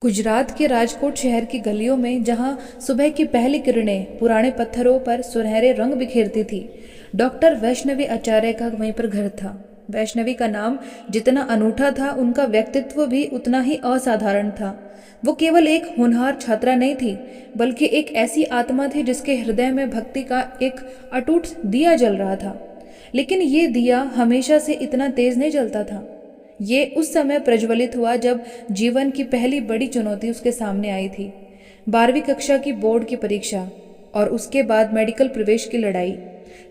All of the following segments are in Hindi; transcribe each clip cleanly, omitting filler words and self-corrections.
गुजरात के राजकोट शहर की गलियों में जहां सुबह की पहली किरणें पुराने पत्थरों पर सुनहरे रंग बिखेरती थी, डॉक्टर वैष्णवी आचार्य का वहीं पर घर था। वैष्णवी का नाम जितना अनूठा था, उनका व्यक्तित्व भी उतना ही असाधारण था। वो केवल एक होनहार छात्रा नहीं थी, बल्कि एक ऐसी आत्मा थी जिसके हृदय में भक्ति का एक अटूट दिया जल रहा था। लेकिन ये दिया हमेशा से इतना तेज नहीं जलता था। ये उस समय प्रज्वलित हुआ जब जीवन की पहली बड़ी चुनौती उसके सामने आई थी। 12वीं कक्षा की बोर्ड की परीक्षा और उसके बाद मेडिकल प्रवेश की लड़ाई।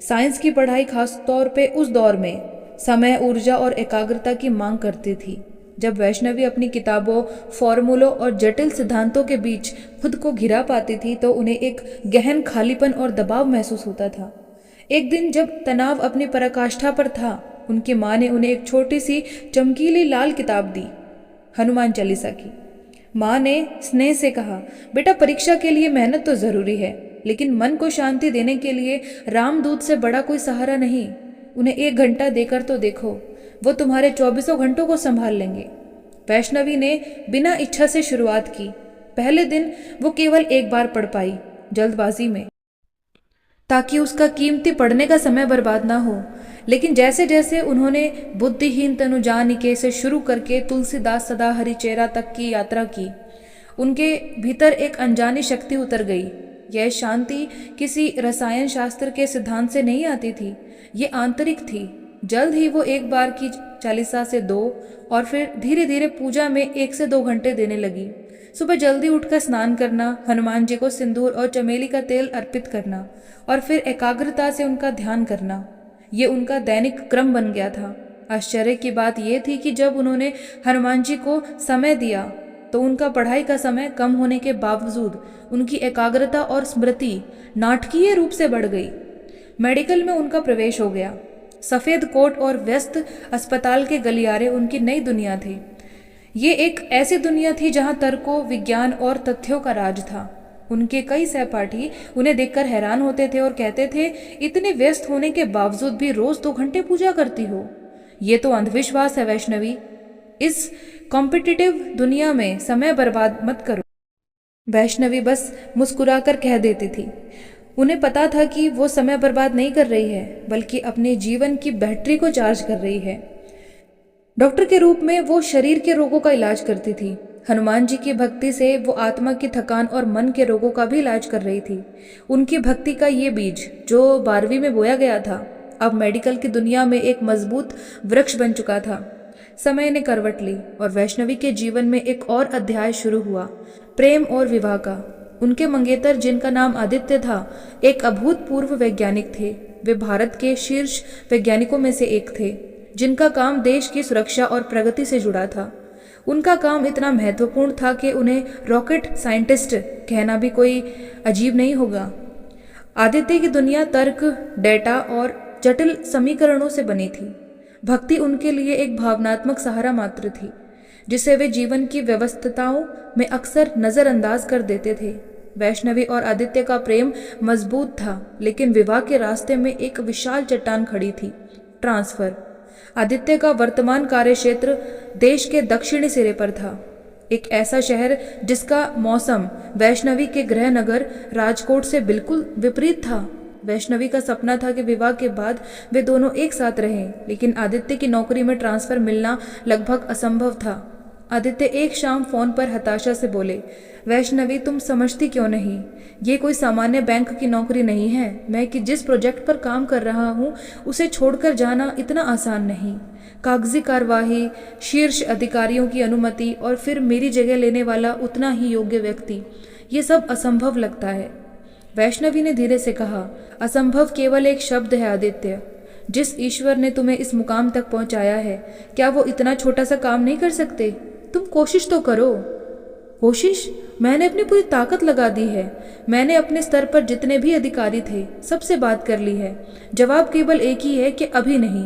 साइंस की पढ़ाई खास तौर पे उस दौर में समय, ऊर्जा और एकाग्रता की मांग करती थी। जब वैष्णवी अपनी किताबों, फॉर्मूलों और जटिल सिद्धांतों के बीच खुद को घिरा पाती थी तो उन्हें एक गहन खालीपन और दबाव महसूस होता था। एक दिन जब तनाव अपनी पराकाष्ठा पर था, उनकी माँ ने उन्हें एक छोटी सी चमकीली लाल किताब दी, हनुमान चालीसा की। माँ ने स्नेह से कहा, बेटा, परीक्षा के लिए मेहनत तो जरूरी है, लेकिन मन को शांति देने के लिए रामदूत से बड़ा कोई सहारा नहीं। उन्हें 1 घंटा देकर तो देखो, वो तुम्हारे 24 घंटों को संभाल लेंगे। वैष्णवी ने बिना इच्छा से शुरुआत की। पहले दिन वो केवल एक बार पढ़ पाई, जल्दबाजी में, ताकि उसका कीमती पढ़ने का समय बर्बाद ना हो। लेकिन जैसे जैसे उन्होंने बुद्धिहीन तनु जानिके से शुरू करके तुलसीदास सदा हरिचेरा तक की यात्रा की, उनके भीतर एक अनजानी शक्ति उतर गई। यह शांति किसी रसायन शास्त्र के सिद्धांत से नहीं आती थी, ये आंतरिक थी। जल्द ही वो एक बार की चालीसा से 2 और फिर धीरे धीरे पूजा में 1 से 2 घंटे देने लगी। सुबह जल्दी उठकर स्नान करना, हनुमान जी को सिंदूर और चमेली का तेल अर्पित करना और फिर एकाग्रता से उनका ध्यान करना, ये उनका दैनिक क्रम बन गया था। आश्चर्य की बात यह थी कि जब उन्होंने हनुमान जी को समय दिया तो उनका पढ़ाई का समय कम होने के बावजूद उनकी एकाग्रता और स्मृति नाटकीय रूप से बढ़ गई। मेडिकल में उनका प्रवेश हो गया। सफ़ेद कोट और व्यस्त अस्पताल के गलियारे उनकी नई दुनिया थे। ये एक ऐसी दुनिया थी जहां तर्कों, विज्ञान और तथ्यों का राज था। उनके कई सहपाठी उन्हें देखकर हैरान होते थे और कहते थे, इतने व्यस्त होने के बावजूद भी रोज 2 घंटे पूजा करती हो, ये तो अंधविश्वास है वैष्णवी। इस कॉम्पिटिटिव दुनिया में समय बर्बाद मत करो। वैष्णवी बस मुस्कुराकर कह देती थी। उन्हें पता था कि वो समय बर्बाद नहीं कर रही है, बल्कि अपने जीवन की बैटरी को चार्ज कर रही है। डॉक्टर के रूप में वो शरीर के रोगों का इलाज करती थी। हनुमान जी की भक्ति से वो आत्मा की थकान और मन के रोगों का भी इलाज कर रही थी। उनकी भक्ति का ये बीज जो 12वीं में बोया गया था, अब मेडिकल की दुनिया में एक मजबूत वृक्ष बन चुका था। समय ने करवट ली और वैष्णवी के जीवन में एक और अध्याय शुरू हुआ, प्रेम और विवाह का। उनके मंगेतर, जिनका नाम आदित्य था, एक अभूतपूर्व वैज्ञानिक थे। वे भारत के शीर्ष वैज्ञानिकों में से एक थे, जिनका काम देश की सुरक्षा और प्रगति से जुड़ा था। उनका काम इतना महत्वपूर्ण था कि उन्हें रॉकेट साइंटिस्ट कहना भी कोई अजीब नहीं होगा। आदित्य की दुनिया तर्क, डेटा और जटिल समीकरणों से बनी थी। भक्ति उनके लिए एक भावनात्मक सहारा मात्र थी, जिसे वे जीवन की व्यस्तताओं में अक्सर नज़रअंदाज कर देते थे। वैष्णवी और आदित्य का प्रेम मजबूत था, लेकिन विवाह के रास्ते में एक विशाल चट्टान खड़ी थी, ट्रांसफर। आदित्य का वर्तमान कार्यक्षेत्र देश के दक्षिणी सिरे पर था, एक ऐसा शहर जिसका मौसम वैष्णवी के गृह नगर राजकोट से बिल्कुल विपरीत था। वैष्णवी का सपना था कि विवाह के बाद वे दोनों एक साथ रहें, लेकिन आदित्य की नौकरी में ट्रांसफर मिलना लगभग असंभव था। आदित्य एक शाम फोन पर हताशा से बोले, वैष्णवी, तुम समझती क्यों नहीं, ये कोई सामान्य बैंक की नौकरी नहीं है। मैं कि जिस प्रोजेक्ट पर काम कर रहा हूँ उसे छोड़कर जाना इतना आसान नहीं। कागजी कार्यवाही, शीर्ष अधिकारियों की अनुमति और फिर मेरी जगह लेने वाला उतना ही योग्य व्यक्ति, ये सब असंभव लगता है। वैष्णवी ने धीरे से कहा, असंभव केवल एक शब्द है आदित्य। जिस ईश्वर ने तुम्हें इस मुकाम तक पहुंचाया है, क्या वो इतना छोटा सा काम नहीं कर सकते? तुम कोशिश तो करो। कोशिश? मैंने अपनी पूरी ताकत लगा दी है। मैंने अपने स्तर पर जितने भी अधिकारी थे सबसे बात कर ली है। जवाब केवल एक ही है कि अभी नहीं।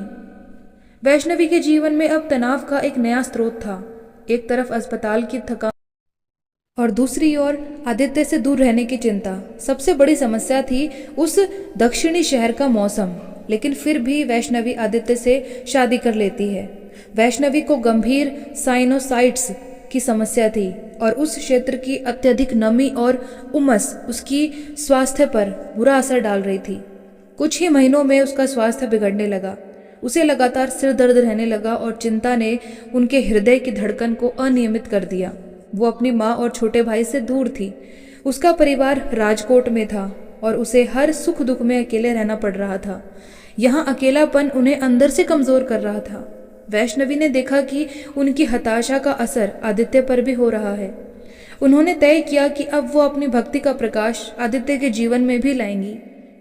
वैष्णवी के जीवन में अब तनाव का एक नया स्रोत था। एक तरफ अस्पताल की थकान और दूसरी ओर आदित्य से दूर रहने की चिंता। सबसे बड़ी समस्या थी उस दक्षिणी शहर का मौसम। लेकिन फिर भी वैष्णवी आदित्य से शादी कर लेती है। वैष्णवी को गंभीर साइनोसाइट्स की समस्या थी और उस क्षेत्र की अत्यधिक नमी और उमस उसकी स्वास्थ्य पर बुरा असर डाल रही थी। कुछ ही महीनों में उसका स्वास्थ्य बिगड़ने लगा। उसे लगातार सिर दर्द रहने लगा और चिंता ने उनके हृदय की धड़कन को अनियमित कर दिया। वो अपनी माँ और छोटे भाई से दूर थी। उसका परिवार राजकोट में था और उसे हर सुख दुख में अकेले रहना पड़ रहा था। यहाँ अकेलापन उन्हें अंदर से कमजोर कर रहा था। वैष्णवी ने देखा कि उनकी हताशा का असर आदित्य पर भी हो रहा है। उन्होंने तय किया कि अब वो अपनी भक्ति का प्रकाश आदित्य के जीवन में भी लाएंगी।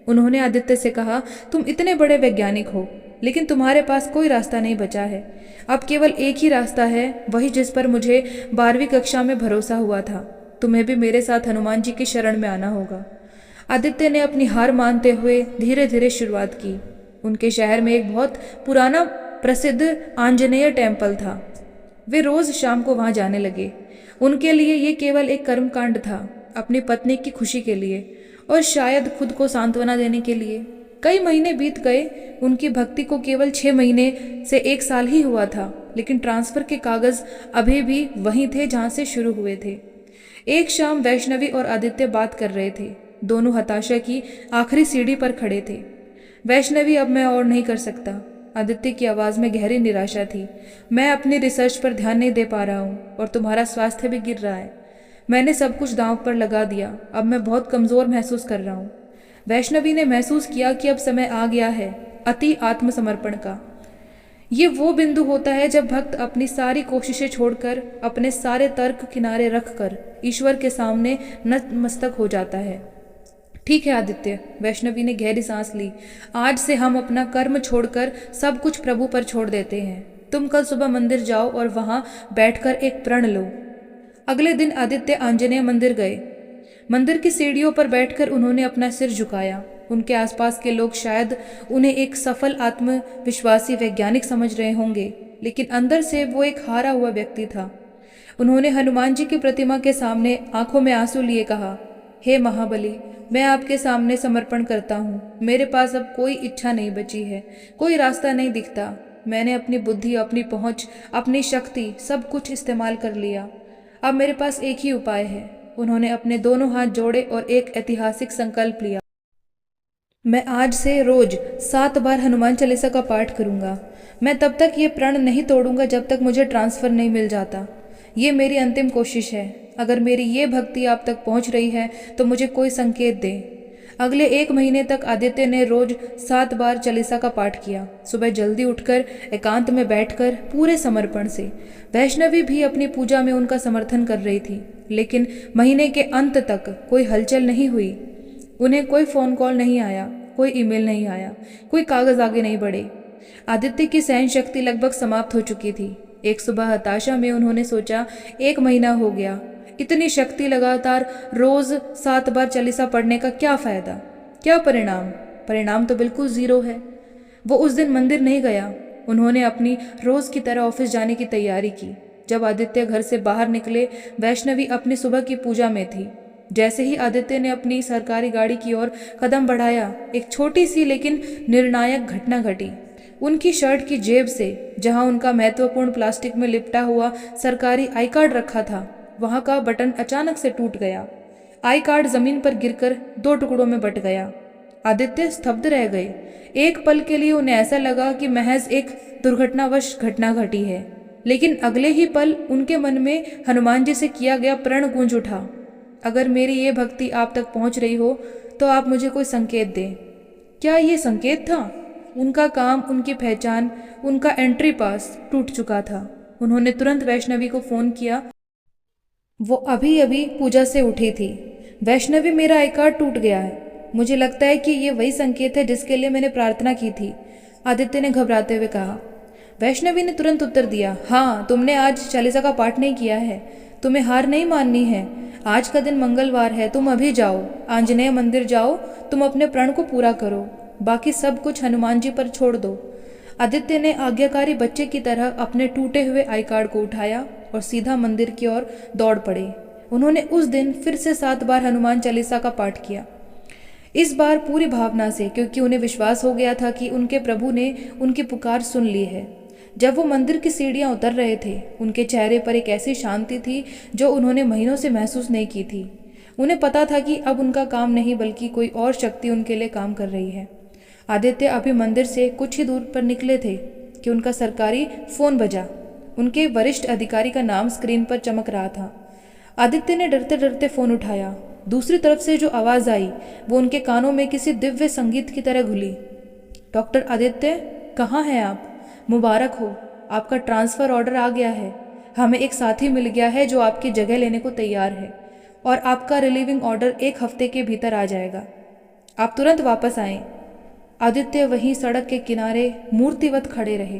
उन्होंने आदित्य से कहा, तुम इतने बड़े वैज्ञानिक हो, लेकिन तुम्हारे पास कोई रास्ता नहीं बचा है। अब केवल एक ही रास्ता है, वही जिस पर मुझे 12वीं कक्षा में भरोसा हुआ था। तुम्हें भी मेरे साथ हनुमान जी की शरण में आना होगा। आदित्य ने अपनी हार मानते हुए धीरे धीरे शुरुआत की। उनके शहर में एक बहुत पुराना प्रसिद्ध आंजनेय टेम्पल था। वे रोज शाम को वहां जाने लगे। उनके लिए ये केवल एक कर्मकांड था, अपनी पत्नी की खुशी के लिए और शायद खुद को सांत्वना देने के लिए। कई महीने बीत गए। उनकी भक्ति को केवल 6 महीने से 1 साल ही हुआ था, लेकिन ट्रांसफर के कागज अभी भी वहीं थे जहां से शुरू हुए थे। एक शाम वैष्णवी और आदित्य बात कर रहे थे। दोनों हताशा की आखिरी सीढ़ी पर खड़े थे। वैष्णवी, अब मैं और नहीं कर सकता। आदित्य की आवाज में गहरी निराशा थी। मैं अपनी रिसर्च पर ध्यान नहीं दे पा रहा हूँ और तुम्हारा स्वास्थ्य भी गिर रहा है। मैंने सब कुछ दांव पर लगा दिया। अब मैं बहुत कमजोर महसूस कर रहा हूँ। वैष्णवी ने महसूस किया कि अब समय आ गया है अति आत्मसमर्पण का। ये वो बिंदु होता है जब भक्त अपनी सारी कोशिशें छोड़कर, अपने सारे तर्क किनारे रखकर ईश्वर के सामने नतमस्तक हो जाता है। ठीक है आदित्य, वैष्णवी ने गहरी सांस ली। आज से हम अपना कर्म छोड़कर सब कुछ प्रभु पर छोड़ देते हैं। तुम कल सुबह मंदिर जाओ और वहां बैठकर एक प्रण लो। अगले दिन आदित्य आंजनेय मंदिर गए। मंदिर की सीढ़ियों पर बैठकर उन्होंने अपना सिर झुकाया। उनके आसपास के लोग शायद उन्हें एक सफल आत्मविश्वासी वैज्ञानिक समझ रहे होंगे, लेकिन अंदर से वो एक हारा हुआ व्यक्ति था। उन्होंने हनुमान जी की प्रतिमा के सामने आंखों में आंसू लिए कहा, हे महाबली, मैं आपके सामने समर्पण करता हूँ। मेरे पास अब कोई इच्छा नहीं बची है, कोई रास्ता नहीं दिखता। मैंने अपनी बुद्धि, अपनी पहुँच, अपनी शक्ति सब कुछ इस्तेमाल कर लिया। अब मेरे पास एक ही उपाय है। उन्होंने अपने दोनों हाथ जोड़े और एक ऐतिहासिक संकल्प लिया। मैं आज से रोज 7 बार हनुमान चालीसा का पाठ करूंगा। मैं तब तक ये प्रण नहीं तोड़ूंगा जब तक मुझे ट्रांसफर नहीं मिल जाता। ये मेरी अंतिम कोशिश है। अगर मेरी ये भक्ति आप तक पहुंच रही है तो मुझे कोई संकेत दें। अगले 1 महीने तक आदित्य ने रोज 7 बार चालीसा का पाठ किया। सुबह जल्दी उठकर एकांत में बैठकर पूरे समर्पण से। वैष्णवी भी अपनी पूजा में उनका समर्थन कर रही थी, लेकिन महीने के अंत तक कोई हलचल नहीं हुई। उन्हें कोई फोन कॉल नहीं आया, कोई ईमेल नहीं आया, कोई कागज आगे नहीं बढ़े। आदित्य की सहन शक्ति लगभग समाप्त हो चुकी थी। एक सुबह हताशा में उन्होंने सोचा, 1 महीना हो गया, इतनी शक्ति लगातार रोज 7 बार चालीसा पढ़ने का क्या फायदा, क्या परिणाम? परिणाम तो बिल्कुल 0 है। वो उस दिन मंदिर नहीं गया। उन्होंने अपनी रोज की तरह ऑफिस जाने की तैयारी की। जब आदित्य घर से बाहर निकले, वैष्णवी अपनी सुबह की पूजा में थी। जैसे ही आदित्य ने अपनी सरकारी गाड़ी की ओर कदम बढ़ाया, एक छोटी सी लेकिन निर्णायक घटना घटी। उनकी शर्ट की जेब से, जहां उनका महत्वपूर्ण प्लास्टिक में लिपटा हुआ सरकारी आई कार्ड रखा था, वहां का बटन अचानक से टूट गया। आई कार्ड जमीन पर गिरकर 2 टुकड़ों में बट गया। आदित्य स्तब्ध रह गए। एक पल के लिए उन्हें ऐसा लगा कि महज एक दुर्घटनावश घटना घटी है, लेकिन अगले ही पल उनके मन में हनुमान जी से किया गया प्रण गूंज उठा, अगर मेरी ये भक्ति आप तक पहुंच रही हो तो आप मुझे कोई संकेत दें। क्या ये संकेत था? उनका काम, उनकी पहचान, उनका एंट्री पास टूट चुका था। उन्होंने तुरंत वैष्णवी को फोन किया। वो अभी अभी पूजा से उठी थी। वैष्णवी, मेरा आई कार्ड टूट गया है। मुझे लगता है कि ये वही संकेत है जिसके लिए मैंने प्रार्थना की थी, आदित्य ने घबराते हुए कहा। वैष्णवी ने तुरंत उत्तर दिया, हाँ, तुमने आज चालीसा का पाठ नहीं किया है। तुम्हें हार नहीं माननी है। आज का दिन मंगलवार है। तुम अभी जाओ, आंजनेय मंदिर जाओ, तुम अपने प्रण को पूरा करो। बाकी सब कुछ हनुमान जी पर छोड़ दो। आदित्य ने आज्ञाकारी बच्चे की तरह अपने टूटे हुए आई कार्ड को उठाया और सीधा मंदिर की ओर दौड़ पड़े। उन्होंने उस दिन फिर से 7 बार हनुमान चालीसा का पाठ किया, इस बार पूरी भावना से, क्योंकि उन्हें विश्वास हो गया था कि उनके प्रभु ने उनकी पुकार सुन ली है। जब वो मंदिर की सीढ़ियां उतर रहे थे, उनके चेहरे पर एक ऐसी शांति थी जो उन्होंने महीनों से महसूस नहीं की थी। उन्हें पता था कि अब उनका काम नहीं बल्कि कोई और शक्ति उनके लिए काम कर रही है। आदित्य अभी मंदिर से कुछ ही दूर पर निकले थे कि उनका सरकारी फ़ोन बजा। उनके वरिष्ठ अधिकारी का नाम स्क्रीन पर चमक रहा था। आदित्य ने डरते डरते फ़ोन उठाया। दूसरी तरफ से जो आवाज़ आई वो उनके कानों में किसी दिव्य संगीत की तरह घुली। डॉक्टर आदित्य, कहाँ हैं आप? मुबारक हो, आपका ट्रांसफ़र ऑर्डर आ गया है। हमें एक साथी मिल गया है जो आपकी जगह लेने को तैयार है और आपका रिलीविंग ऑर्डर 1 हफ्ते के भीतर आ जाएगा। आप तुरंत वापस आएं। आदित्य वहीं सड़क के किनारे मूर्तिवत खड़े रहे।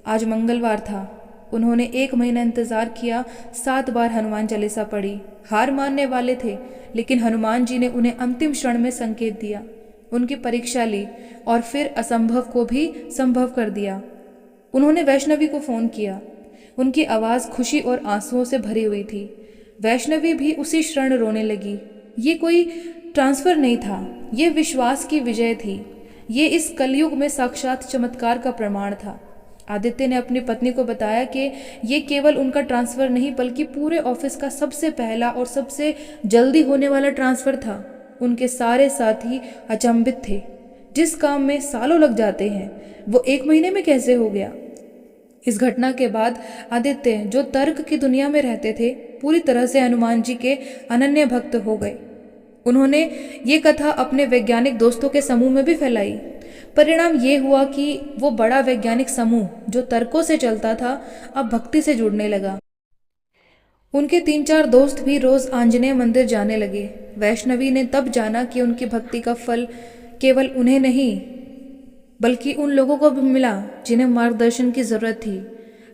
आज मंगलवार था। उन्होंने 1 महीना इंतज़ार किया, 7 बार हनुमान चालीसा पढ़ी। हार मानने वाले थे, लेकिन हनुमान जी ने उन्हें अंतिम क्षण में संकेत दिया। उनकी परीक्षा ली और फिर असंभव को भी संभव कर दिया। उन्होंने वैष्णवी को फ़ोन किया। उनकी आवाज़ खुशी और आंसुओं से भरी हुई थी। वैष्णवी भी उसी क्षण रोने लगी। ये कोई ट्रांसफ़र नहीं था, ये विश्वास की विजय थी। ये इस कलयुग में साक्षात चमत्कार का प्रमाण था। आदित्य ने अपनी पत्नी को बताया कि ये केवल उनका ट्रांसफ़र नहीं बल्कि पूरे ऑफिस का सबसे पहला और सबसे जल्दी होने वाला ट्रांसफ़र था। उनके सारे साथी अचंभित थे। जिस काम में सालों लग जाते हैं वो 1 महीने में कैसे हो गया? इस घटना के बाद आदित्य, जो तर्क की दुनिया में रहते थे, पूरी तरह से हनुमान जी के अनन्य भक्त हो गए। उन्होंने ये कथा अपने वैज्ञानिक दोस्तों के समूह में भी फैलाई। परिणाम ये हुआ कि वो बड़ा वैज्ञानिक समूह जो तर्कों से चलता था अब भक्ति से जुड़ने लगा। उनके 3-4 दोस्त भी रोज आंजनेय मंदिर जाने लगे। वैष्णवी ने तब जाना कि उनकी भक्ति का फल केवल उन्हें नहीं बल्कि उन लोगों को भी मिला जिन्हें मार्गदर्शन की जरूरत थी।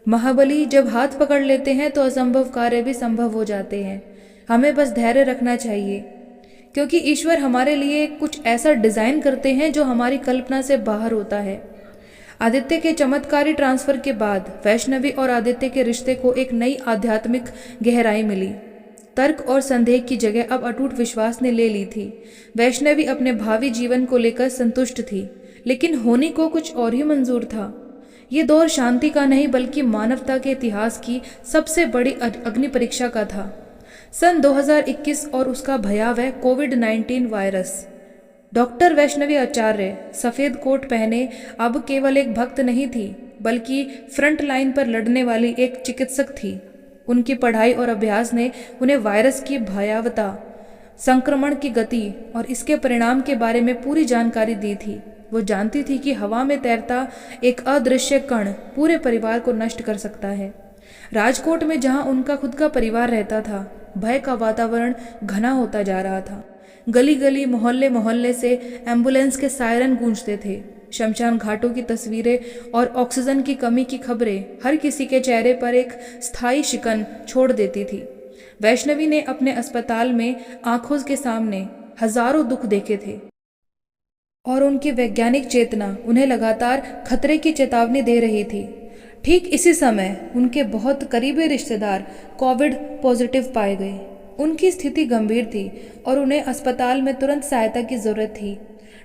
महाबली जब हाथ पकड़ लेते हैं तो असंभव कार्य भी संभव हो जाते हैं। हमें बस धैर्य रखना चाहिए, क्योंकि ईश्वर हमारे लिए कुछ ऐसा डिज़ाइन करते हैं जो हमारी कल्पना से बाहर होता है। आदित्य के चमत्कारी ट्रांसफर के बाद वैष्णवी और आदित्य के रिश्ते को एक नई आध्यात्मिक गहराई मिली। तर्क और संदेह की जगह अब अटूट विश्वास ने ले ली थी। वैष्णवी अपने भावी जीवन को लेकर संतुष्ट थी, लेकिन होनी को कुछ और ही मंजूर था। ये दौर शांति का नहीं बल्कि मानवता के इतिहास की सबसे बड़ी अग्नि परीक्षा का था। सन 2021 और उसका भयावह कोविड-19 वायरस। डॉक्टर वैष्णवी आचार्य सफ़ेद कोट पहने अब केवल एक भक्त नहीं थी बल्कि फ्रंट लाइन पर लड़ने वाली एक चिकित्सक थी। उनकी पढ़ाई और अभ्यास ने उन्हें वायरस की भयावहता, संक्रमण की गति और इसके परिणाम के बारे में पूरी जानकारी दी थी। वो जानती थी कि हवा में तैरता एक अदृश्य कण पूरे परिवार को नष्ट कर सकता है। राजकोट में जहां उनका खुद का परिवार रहता था, भय का वातावरण घना होता जा रहा था। गली गली, मोहल्ले मोहल्ले से एम्बुलेंस के सायरन गूंजते थे। शमशान घाटों की तस्वीरें और ऑक्सीजन की कमी की खबरें हर किसी के चेहरे पर एक स्थायी शिकन छोड़ देती थी। वैष्णवी ने अपने अस्पताल में आंखों के सामने हजारों दुख देखे थे और उनकी वैज्ञानिक चेतना उन्हें लगातार खतरे की चेतावनी दे रही थी। ठीक इसी समय उनके बहुत करीबी रिश्तेदार कोविड पॉजिटिव पाए गए। उनकी स्थिति गंभीर थी और उन्हें अस्पताल में तुरंत सहायता की जरूरत थी।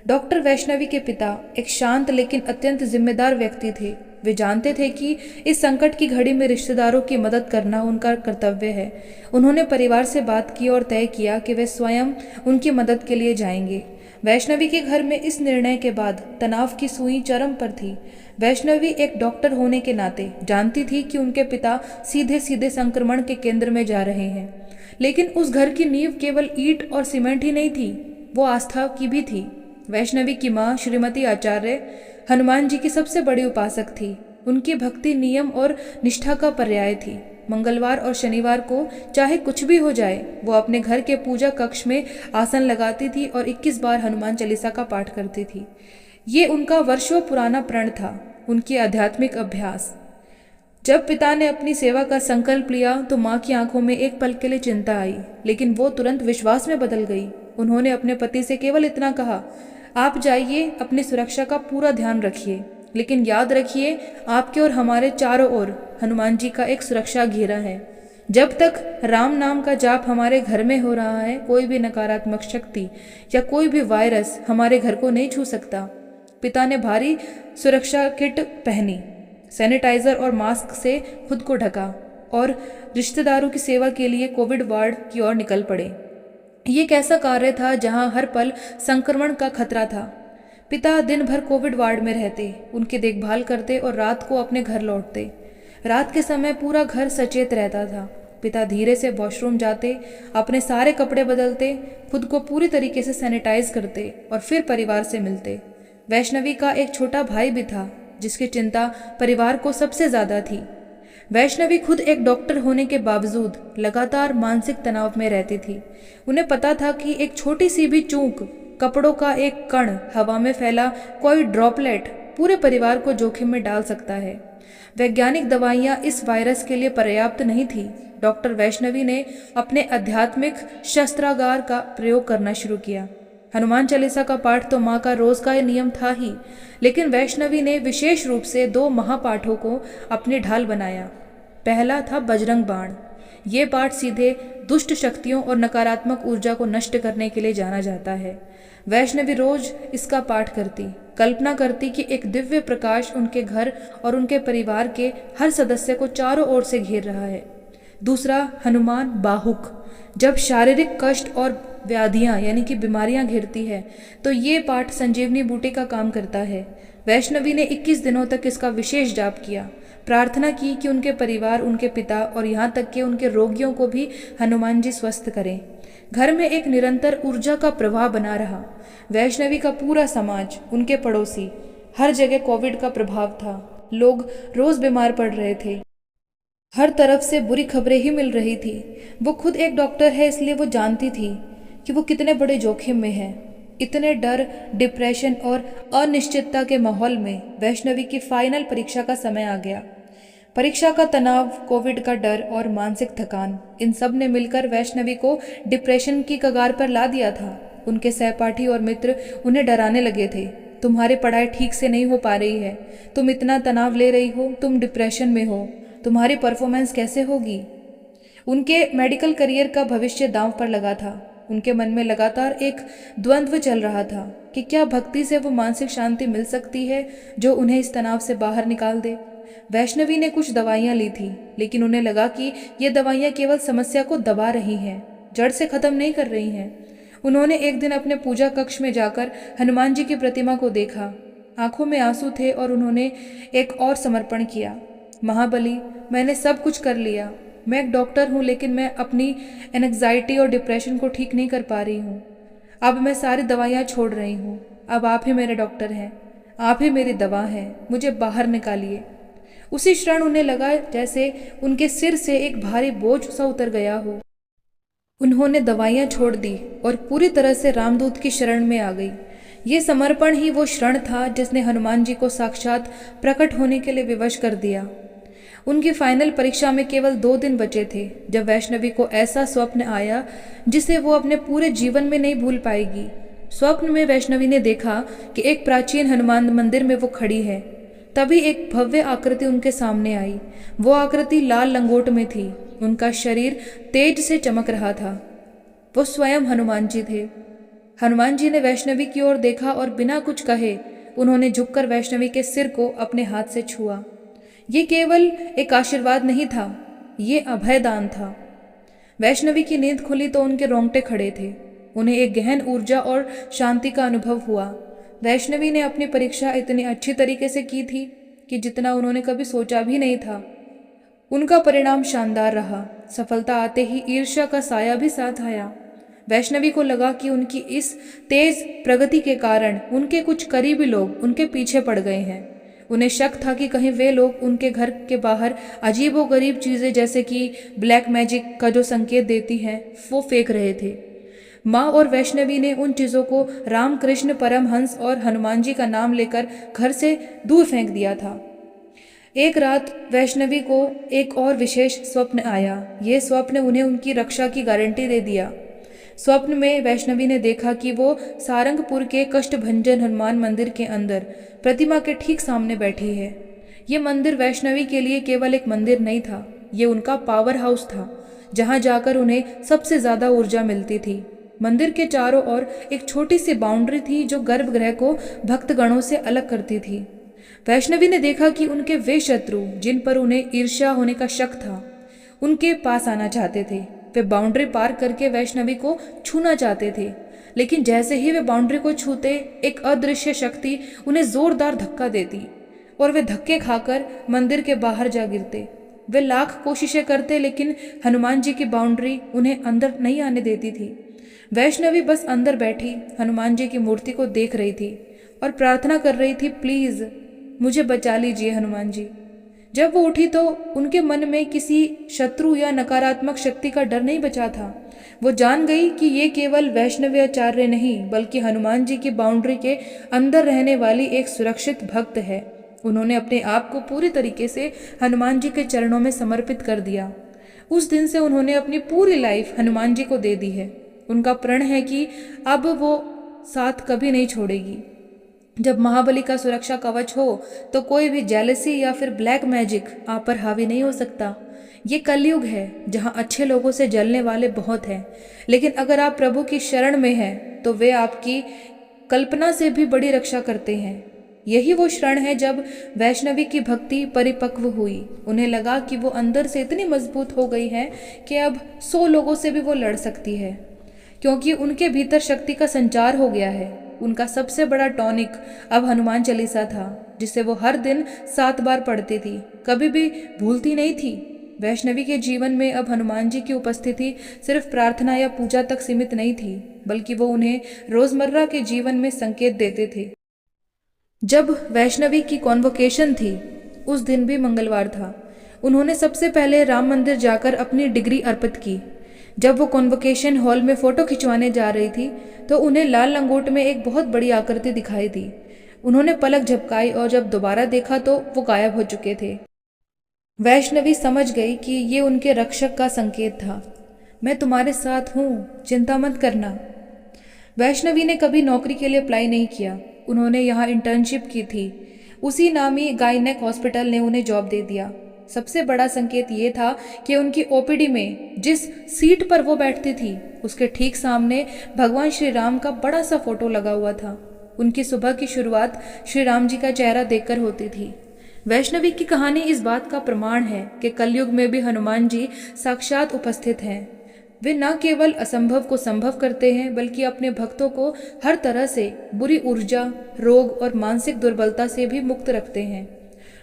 डॉक्टर वैष्णवी के पिता एक शांत लेकिन अत्यंत जिम्मेदार व्यक्ति थे। वे जानते थे कि इस संकट की घड़ी में रिश्तेदारों की मदद करना उनका कर्तव्य है। उन्होंने परिवार से बात की और तय किया कि वे स्वयं उनकी मदद के लिए जाएंगे। वैष्णवी के घर में इस निर्णय के बाद तनाव की सुई चरम पर थी। वैष्णवी एक डॉक्टर होने के नाते जानती थी कि उनके पिता सीधे सीधे संक्रमण के केंद्र में जा रहे हैं, लेकिन उस घर की नींव केवल ईंट और सीमेंट ही नहीं थी, वो आस्था की भी थी। वैष्णवी की माँ श्रीमती आचार्य हनुमान जी की सबसे बड़ी उपासक थी। उनकी भक्ति नियम और निष्ठा का पर्याय थी। मंगलवार और शनिवार को चाहे कुछ भी हो जाए, वो अपने घर के पूजा कक्ष में आसन लगाती थी और 21 बार हनुमान चालीसा का पाठ करती थी। ये उनका वर्षों पुराना प्रण था, उनकी आध्यात्मिक अभ्यास। जब पिता ने अपनी सेवा का संकल्प लिया तो माँ की आंखों में एक पल के लिए चिंता आई, लेकिन वो तुरंत विश्वास में बदल गई। उन्होंने अपने पति से केवल इतना कहा, आप जाइए, अपनी सुरक्षा का पूरा ध्यान रखिए, लेकिन याद रखिए आपके और हमारे चारों ओर हनुमान जी का एक सुरक्षा घेरा है। जब तक राम नाम का जाप हमारे घर में हो रहा है, कोई भी नकारात्मक शक्ति या कोई भी वायरस हमारे घर को नहीं छू सकता। पिता ने भारी सुरक्षा किट पहनी सैनिटाइजर और मास्क से खुद को ढका और रिश्तेदारों की सेवा के लिए कोविड वार्ड की ओर निकल पड़े। ये एक ऐसा कार्य था जहां हर पल संक्रमण का खतरा था। पिता दिन भर कोविड वार्ड में रहते, उनकी देखभाल करते और रात को अपने घर लौटते। रात के समय पूरा घर सचेत रहता था। पिता धीरे से वॉशरूम जाते, अपने सारे कपड़े बदलते, खुद को पूरी तरीके से सैनिटाइज करते और फिर परिवार से मिलते। वैष्णवी का एक छोटा भाई भी था जिसकी चिंता परिवार को सबसे ज़्यादा थी। वैष्णवी खुद एक डॉक्टर होने के बावजूद लगातार मानसिक तनाव में रहती थी। उन्हें पता था कि एक छोटी सी भी चूक, कपड़ों का एक कण, हवा में फैला कोई ड्रॉपलेट पूरे परिवार को जोखिम में डाल सकता है। वैज्ञानिक दवाइयाँ इस वायरस के लिए पर्याप्त नहीं थी। डॉक्टर वैष्णवी ने अपने आध्यात्मिक शस्त्रागार का प्रयोग करना शुरू किया। हनुमान चालीसा का पाठ तो माँ का रोज का नियम था ही, लेकिन वैष्णवी ने विशेष रूप से 2 महापाठों को अपनी ढाल बनाया। पहला था बजरंग बाण। ये पाठ सीधे दुष्ट शक्तियों और नकारात्मक ऊर्जा को नष्ट करने के लिए जाना जाता है। वैष्णवी रोज इसका पाठ करती, कल्पना करती कि एक दिव्य प्रकाश उनके घर और उनके परिवार के हर सदस्य को चारों ओर से घेर रहा है। दूसरा, हनुमान बाहुक। जब शारीरिक कष्ट और व्याधियाँ यानी कि बीमारियाँ घिरती है तो ये पाठ संजीवनी बूटी का काम करता है। वैष्णवी ने 21 दिनों तक इसका विशेष जाप किया, प्रार्थना की कि उनके परिवार, उनके पिता और यहाँ तक कि उनके रोगियों को भी हनुमान जी स्वस्थ करें। घर में एक निरंतर ऊर्जा का प्रवाह बना रहा। वैष्णवी का पूरा समाज, उनके पड़ोसी, हर जगह कोविड का प्रभाव था। लोग रोज बीमार पड़ रहे थे, हर तरफ से बुरी खबरें ही मिल रही थी। वो खुद एक डॉक्टर है, इसलिए वो जानती थी कि वो कितने बड़े जोखिम में है। इतने डर, डिप्रेशन और अनिश्चितता के माहौल में वैष्णवी की फाइनल परीक्षा का समय आ गया। परीक्षा का तनाव, कोविड का डर और मानसिक थकान, इन सब ने मिलकर वैष्णवी को डिप्रेशन की कगार पर ला दिया था। उनके सहपाठी और मित्र उन्हें डराने लगे थे। तुम्हारी पढ़ाई ठीक से नहीं हो पा रही है, तुम इतना तनाव ले रही हो, तुम डिप्रेशन में हो, तुम्हारी परफॉर्मेंस कैसे होगी। उनके मेडिकल करियर का भविष्य दांव पर लगा था। उनके मन में लगातार एक द्वंद्व चल रहा था कि क्या भक्ति से वो मानसिक शांति मिल सकती है जो उन्हें इस तनाव से बाहर निकाल दे। वैष्णवी ने कुछ दवाइयाँ ली थी, लेकिन उन्हें लगा कि ये दवाइयाँ केवल समस्या को दबा रही हैं, जड़ से ख़त्म नहीं कर रही हैं। उन्होंने एक दिन अपने पूजा कक्ष में जाकर हनुमान जी की प्रतिमा को देखा। आंखों में आंसू थे और उन्होंने एक और समर्पण किया। महाबली, मैंने सब कुछ कर लिया। मैं एक डॉक्टर हूँ, लेकिन मैं अपनी एंग्जाइटी और डिप्रेशन को ठीक नहीं कर पा रही हूँ। अब मैं सारी दवाइयाँ छोड़ रही हूँ। अब आप ही मेरे डॉक्टर हैं, आप ही मेरी दवा हैं, मुझे बाहर निकालिए। उसी क्षण उन्हें लगा जैसे उनके सिर से एक भारी बोझ सा उतर गया हो। उन्होंने दवाइयाँ छोड़ दी और पूरी तरह से रामदूत की शरण में आ गई। ये समर्पण ही वो क्षण था जिसने हनुमान जी को साक्षात प्रकट होने के लिए विवश कर दिया। उनकी फाइनल परीक्षा में केवल 2 दिन बचे थे जब वैष्णवी को ऐसा स्वप्न आया जिसे वो अपने पूरे जीवन में नहीं भूल पाएगी। स्वप्न में वैष्णवी ने देखा कि एक प्राचीन हनुमान मंदिर में वो खड़ी है। तभी एक भव्य आकृति उनके सामने आई। वो आकृति लाल लंगोट में थी। उनका शरीर तेज से चमक रहा था। वो स्वयं हनुमान जी थे। हनुमान जी ने वैष्णवी की ओर देखा और बिना कुछ कहे उन्होंने झुककर वैष्णवी के सिर को अपने हाथ से छुआ। ये केवल एक आशीर्वाद नहीं था, ये अभयदान था। वैष्णवी की नींद खुली तो उनके रोंगटे खड़े थे। उन्हें एक गहन ऊर्जा और शांति का अनुभव हुआ। वैष्णवी ने अपनी परीक्षा इतनी अच्छी तरीके से की थी कि जितना उन्होंने कभी सोचा भी नहीं था। उनका परिणाम शानदार रहा। सफलता आते ही ईर्ष्या का साया भी साथ आया। वैष्णवी को लगा कि उनकी इस तेज प्रगति के कारण उनके कुछ करीबी लोग उनके पीछे पड़ गए हैं। उन्हें शक था कि कहीं वे लोग उनके घर के बाहर अजीबोगरीब चीज़ें जैसे कि ब्लैक मैजिक का जो संकेत देती हैं वो फेंक रहे थे। माँ और वैष्णवी ने उन चीज़ों को रामकृष्ण परमहंस और हनुमान जी का नाम लेकर घर से दूर फेंक दिया था। एक रात वैष्णवी को एक और विशेष स्वप्न आया। ये स्वप्न उन्हें उनकी रक्षा की गारंटी दे दिया। स्वप्न में वैष्णवी ने देखा कि वो सारंगपुर के कष्टभंजन हनुमान मंदिर के अंदर प्रतिमा के ठीक सामने बैठी है। ये मंदिर वैष्णवी के लिए केवल एक मंदिर नहीं था, ये उनका पावर हाउस था जहाँ जाकर उन्हें सबसे ज़्यादा ऊर्जा मिलती थी। मंदिर के चारों ओर एक छोटी सी बाउंड्री थी जो गर्भगृह को भक्तगणों से अलग करती थी। वैष्णवी ने देखा कि उनके वे शत्रु जिन पर उन्हें ईर्ष्या होने का शक था, उनके पास आना चाहते थे। वे बाउंड्री पार करके वैष्णवी को छूना चाहते थे, लेकिन जैसे ही वे बाउंड्री को छूते, एक अदृश्य शक्ति उन्हें जोरदार धक्का देती और वे धक्के खाकर मंदिर के बाहर जा गिरते। वे लाख कोशिशें करते, लेकिन हनुमान जी की बाउंड्री उन्हें अंदर नहीं आने देती थी। वैष्णवी बस अंदर बैठी हनुमान जी की मूर्ति को देख रही थी और प्रार्थना कर रही थी, प्लीज मुझे बचा लीजिए हनुमान जी। जब वो उठी तो उनके मन में किसी शत्रु या नकारात्मक शक्ति का डर नहीं बचा था। वो जान गई कि ये केवल वैष्णवी आचार्य नहीं, बल्कि हनुमान जी की बाउंड्री के अंदर रहने वाली एक सुरक्षित भक्त है। उन्होंने अपने आप को पूरी तरीके से हनुमान जी के चरणों में समर्पित कर दिया। उस दिन से उन्होंने अपनी पूरी लाइफ हनुमान जी को दे दी है। उनका प्रण है कि अब वो साथ कभी नहीं छोड़ेगी। जब महाबली का सुरक्षा कवच हो तो कोई भी जेलसी या फिर ब्लैक मैजिक आप पर हावी नहीं हो सकता। ये कलयुग है जहाँ अच्छे लोगों से जलने वाले बहुत हैं, लेकिन अगर आप प्रभु की शरण में हैं तो वे आपकी कल्पना से भी बड़ी रक्षा करते हैं। यही वो क्षण है जब वैष्णवी की भक्ति परिपक्व हुई। उन्हें लगा कि वो अंदर से इतनी मजबूत हो गई है कि अब 100 लोगों से भी वो लड़ सकती है, क्योंकि उनके भीतर शक्ति का संचार हो गया है। उनका सबसे बड़ा टॉनिक अब हनुमान चालीसा था, जिसे वो हर दिन 7 बार पढ़ती थी, कभी भी भूलती नहीं थी। वैष्णवी के जीवन में अब हनुमान जी की उपस्थिति सिर्फ प्रार्थना या पूजा तक सीमित नहीं थी, बल्कि वो उन्हें रोजमर्रा के जीवन में संकेत देते थे। जब वैष्णवी की कॉन्वोकेशन थी, उस दिन भी मंगलवार था। उन्होंने सबसे पहले राम मंदिर जाकर अपनी डिग्री अर्पित की। जब वो कॉन्वोकेशन हॉल में फ़ोटो खिंचवाने जा रही थी तो उन्हें लाल लंगोट में एक बहुत बड़ी आकृति दिखाई दी। उन्होंने पलक झपकाई और जब दोबारा देखा तो वो गायब हो चुके थे। वैष्णवी समझ गई कि ये उनके रक्षक का संकेत था। मैं तुम्हारे साथ हूँ, चिंता मत करना। वैष्णवी ने कभी नौकरी के लिए अप्लाई नहीं किया। उन्होंने यहाँ इंटर्नशिप की थी। उसी नामी गायनेक हॉस्पिटल ने उन्हें जॉब दे दिया। सबसे बड़ा संकेत ये था कि उनकी ओपीडी में जिस सीट पर वो बैठती थी, उसके ठीक सामने भगवान श्री राम का बड़ा सा फोटो लगा हुआ था। उनकी सुबह की शुरुआत श्री राम जी का चेहरा देखकर होती थी। वैष्णवी की कहानी इस बात का प्रमाण है कि कलयुग में भी हनुमान जी साक्षात उपस्थित हैं। वे न केवल असंभव को संभव करते हैं, बल्कि अपने भक्तों को हर तरह से बुरी ऊर्जा, रोग और मानसिक दुर्बलता से भी मुक्त रखते हैं।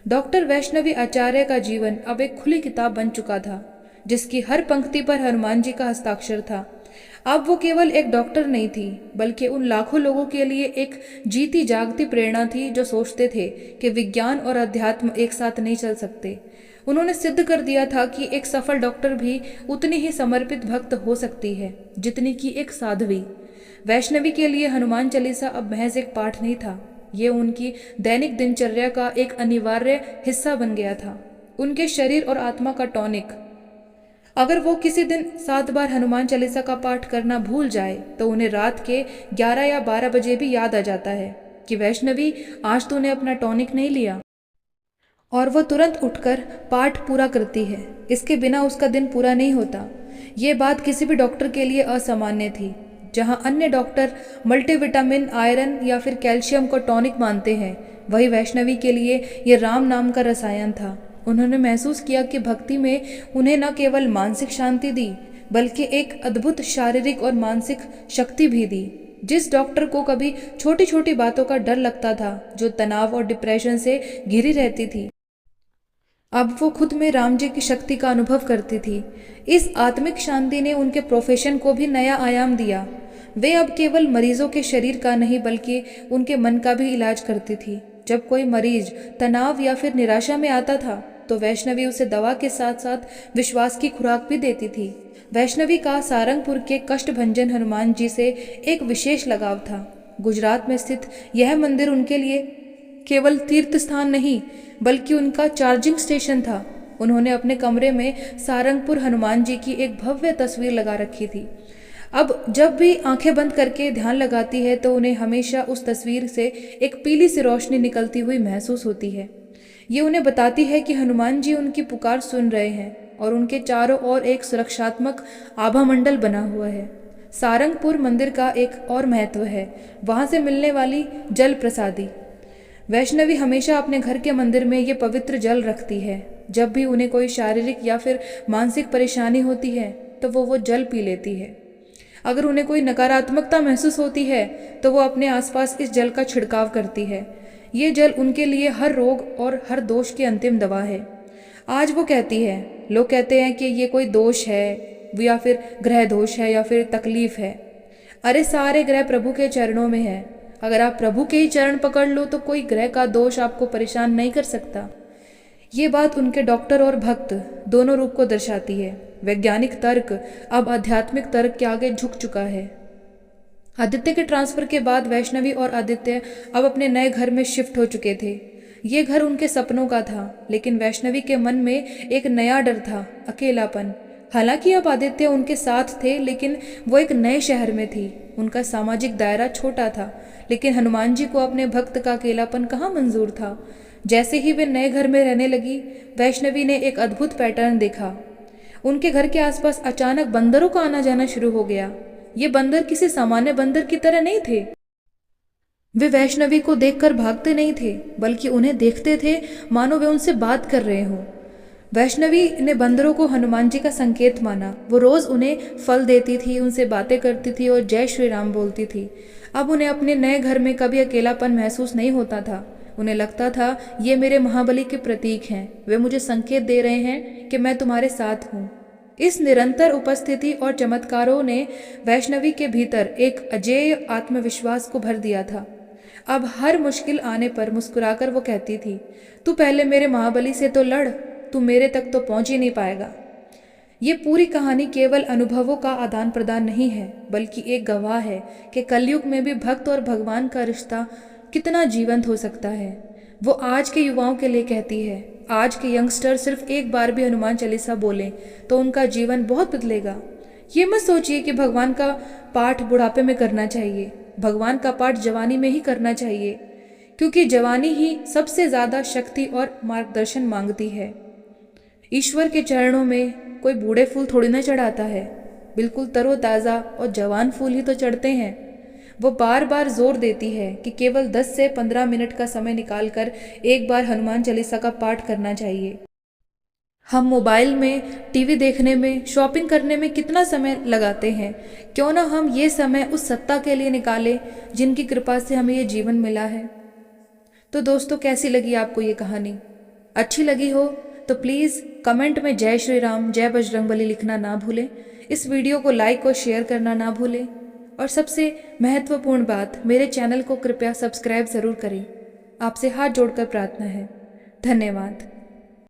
डॉक्टर वैष्णवी आचार्य का जीवन अब एक खुली किताब बन चुका था, जिसकी हर पंक्ति पर हनुमान जी का हस्ताक्षर था। अब वो केवल एक डॉक्टर नहीं थी, बल्कि उन लाखों लोगों के लिए एक जीती जागती प्रेरणा थी जो सोचते थे कि विज्ञान और अध्यात्म एक साथ नहीं चल सकते। उन्होंने सिद्ध कर दिया था कि एक सफल डॉक्टर भी उतनी ही समर्पित भक्त हो सकती है जितनी कि एक साध्वी। वैष्णवी के लिए हनुमान चालीसा अब महज एक पाठ नहीं था, ये उनकी दैनिक दिनचर्या का एक अनिवार्य हिस्सा बन गया था, उनके शरीर और आत्मा का टॉनिक। अगर वो किसी दिन 7 बार हनुमान चालीसा का पाठ करना भूल जाए तो उन्हें रात के 11 या 12 बजे भी याद आ जाता है कि वैष्णवी, आज तूने अपना टॉनिक नहीं लिया, और वो तुरंत उठकर पाठ पूरा करती है। इसके बिना उसका दिन पूरा नहीं होता। ये बात किसी भी डॉक्टर के लिए असामान्य थी। जहाँ अन्य डॉक्टर मल्टीविटामिन, आयरन या फिर कैल्शियम को टॉनिक मानते हैं, वही वैष्णवी के लिए ये राम नाम का रसायन था। उन्होंने महसूस किया कि भक्ति में उन्हें न केवल मानसिक शांति दी, बल्कि एक अद्भुत शारीरिक और मानसिक शक्ति भी दी। जिस डॉक्टर को कभी छोटी छोटी बातों का डर लगता था, जो तनाव और डिप्रेशन से घिरी रहती थी, अब वो खुद में राम जी की शक्ति का अनुभव करती थी। इस आत्मिक शांति ने उनके प्रोफेशन को भी नया आयाम दिया। वे अब केवल मरीजों के शरीर का नहीं, बल्कि उनके मन का भी इलाज करती थी। जब कोई मरीज तनाव या फिर निराशा में आता था तो वैष्णवी उसे दवा के साथ साथ विश्वास की खुराक भी देती थी। वैष्णवी का सारंगपुर के कष्टभंजन हनुमान जी से एक विशेष लगाव था। गुजरात में स्थित यह मंदिर उनके लिए केवल तीर्थ स्थान नहीं, बल्कि उनका चार्जिंग स्टेशन था। उन्होंने अपने कमरे में सारंगपुर हनुमान जी की एक भव्य तस्वीर लगा रखी थी। अब जब भी आंखें बंद करके ध्यान लगाती है तो उन्हें हमेशा उस तस्वीर से एक पीली सी रोशनी निकलती हुई महसूस होती है। ये उन्हें बताती है कि हनुमान जी उनकी पुकार सुन रहे हैं और उनके चारों ओर एक सुरक्षात्मक आभा मंडल बना हुआ है। सारंगपुर मंदिर का एक और महत्व है वहाँ से मिलने वाली जल प्रसादी। वैष्णवी हमेशा अपने घर के मंदिर में ये पवित्र जल रखती है। जब भी उन्हें कोई शारीरिक या फिर मानसिक परेशानी होती है तो वो जल पी लेती है। अगर उन्हें कोई नकारात्मकता महसूस होती है तो वो अपने आसपास इस जल का छिड़काव करती है। ये जल उनके लिए हर रोग और हर दोष की अंतिम दवा है। आज वो कहती है, लोग कहते हैं कि ये कोई दोष है या फिर ग्रह दोष है या फिर तकलीफ है। अरे सारे ग्रह प्रभु के चरणों में है। अगर आप प्रभु के ही चरण पकड़ लो तो कोई ग्रह का दोष आपको परेशान नहीं कर सकता। ये बात उनके डॉक्टर और भक्त दोनों रूप को दर्शाती है। वैज्ञानिक तर्क अब आध्यात्मिक तर्क के आगे झुक चुका है। आदित्य के ट्रांसफर के बाद वैष्णवी और आदित्य अब अपने नए घर में शिफ्ट हो चुके थे। ये घर उनके सपनों का था, लेकिन वैष्णवी के मन में एक नया डर था, अकेलापन। हालांकि अब आदित्य उनके साथ थे, लेकिन वो एक नए शहर में थी। उनका सामाजिक दायरा छोटा था, लेकिन हनुमान जी को अपने भक्त का अकेलापन कहाँ मंजूर था। जैसे ही वे नए घर में रहने लगी, वैष्णवी ने एक अद्भुत पैटर्न देखा। उनके घर के आसपास अचानक बंदरों का आना जाना शुरू हो गया। ये बंदर किसी सामान्य बंदर की तरह नहीं थे। वे वैष्णवी को देखकर भागते नहीं थे, बल्कि उन्हें देखते थे मानो वे उनसे बात कर रहे हों। वैष्णवी ने बंदरों को हनुमान जी का संकेत माना। वो रोज उन्हें फल देती थी, उनसे बातें करती थी और जय श्री राम बोलती थी। अब उन्हें अपने नए घर में कभी अकेलापन महसूस नहीं होता था। उन्हें लगता था ये मेरे महाबली के प्रतीक हैं, वे मुझे संकेत दे रहे हैं कि मैं तुम्हारे साथ हूँ। इस निरंतर उपस्थिति और चमत्कारों ने वैष्णवी के भीतर एक अजेय आत्मविश्वास को भर दिया था। अब हर मुश्किल आने पर मुस्कुराकर वो कहती थी, तू पहले मेरे महाबली से तो लड़, तू मेरे तक तो पहुंच ही नहीं पाएगा। ये पूरी कहानी केवल अनुभवों का आदान प्रदान नहीं है, बल्कि एक गवाह है कि कलयुग में भी भक्त और भगवान का रिश्ता कितना जीवंत हो सकता है। वो आज के युवाओं के लिए कहती है, आज के यंगस्टर सिर्फ एक बार भी हनुमान चालीसा बोलें तो उनका जीवन बहुत बदलेगा। ये मत सोचिए कि भगवान का पाठ बुढ़ापे में करना चाहिए। भगवान का पाठ जवानी में ही करना चाहिए, क्योंकि जवानी ही सबसे ज़्यादा शक्ति और मार्गदर्शन मांगती है। ईश्वर के चरणों में कोई बूढ़े फूल थोड़ी ना चढ़ाता है, बिल्कुल तरोताज़ा और जवान फूल ही तो चढ़ते हैं। वो बार बार जोर देती है कि केवल 10 से 15 मिनट का समय निकालकर एक बार हनुमान चालीसा का पाठ करना चाहिए। हम मोबाइल में, टीवी देखने में, शॉपिंग करने में कितना समय लगाते हैं। क्यों ना हम ये समय उस सत्ता के लिए निकालें जिनकी कृपा से हमें ये जीवन मिला है। तो दोस्तों, कैसी लगी आपको ये कहानी? अच्छी लगी हो तो प्लीज़ कमेंट में जय श्री राम, जय बजरंगबली लिखना ना भूलें। इस वीडियो को लाइक और शेयर करना ना भूलें। और सबसे महत्वपूर्ण बात, मेरे चैनल को कृपया सब्सक्राइब ज़रूर करें। आपसे हाथ जोड़कर प्रार्थना है। धन्यवाद।